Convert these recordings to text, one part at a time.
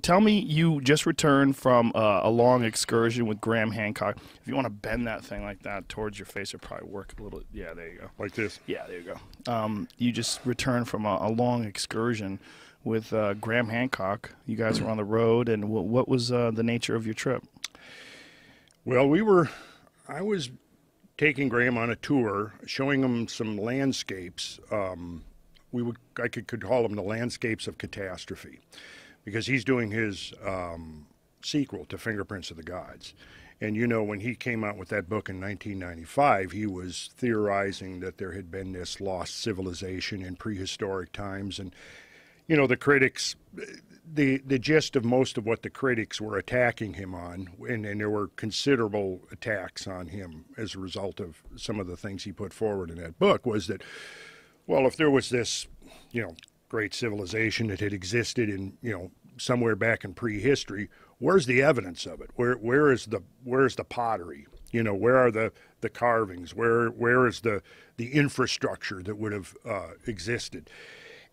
Tell me, you just returned from a long excursion with Graham Hancock. If you want to bend that thing like that towards your face, it'll probably work a little. Yeah, there you go. Like this? Yeah, there you go. You just returned from a long excursion with Graham Hancock. You guys were on the road, and what was the nature of your trip? Well, I was taking Graham on a tour, showing him some landscapes. I could call them the landscapes of catastrophe, because he's doing his sequel to Fingerprints of the Gods. And you know, when he came out with that book in 1995, he was theorizing that there had been this lost civilization in prehistoric times. And, you know, the critics, the gist of most of what the critics were attacking him on, and there were considerable attacks on him as a result of some of the things he put forward in that book, was that, well, if there was this, you know, great civilization that had existed in, you know, somewhere back in prehistory, where's the evidence of it? Where is the pottery? You know, where are the carvings? Where is the infrastructure that would have existed?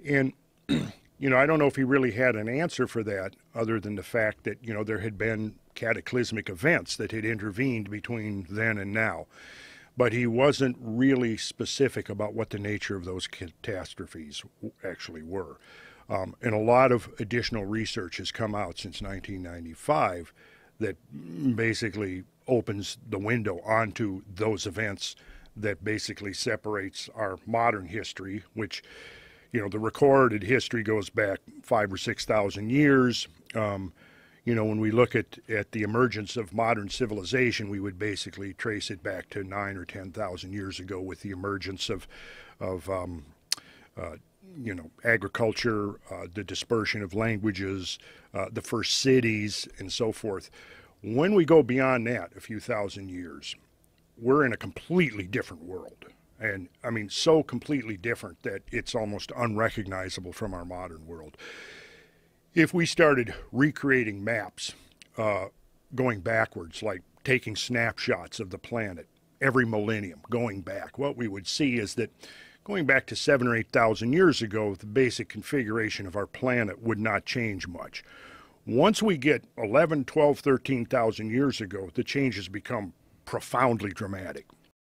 And you know, I don't know if he really had an answer for that, other than the fact that, you know, there had been cataclysmic events that had intervened between then and now. But he wasn't really specific about what the nature of those catastrophes actually were. And a lot of additional research has come out since 1995 that basically opens the window onto those events, that basically separates our modern history, which, you know, the recorded history goes back 5,000 or 6,000 years. You know, when we look at the emergence of modern civilization, we would basically trace it back to 9,000 or 10,000 years ago, with the emergence of you know, agriculture, the dispersion of languages, the first cities, and so forth. When we go beyond that, a few thousand years, we're in a completely different world. And I mean, so completely different that it's almost unrecognizable from our modern world. If we started recreating maps going backwards, like taking snapshots of the planet every millennium going back, what we would see is that going back to 7,000 or 8,000 years ago, the basic configuration of our planet would not change much. Once we get 11, 12, 13,000 years ago, the changes become profoundly dramatic.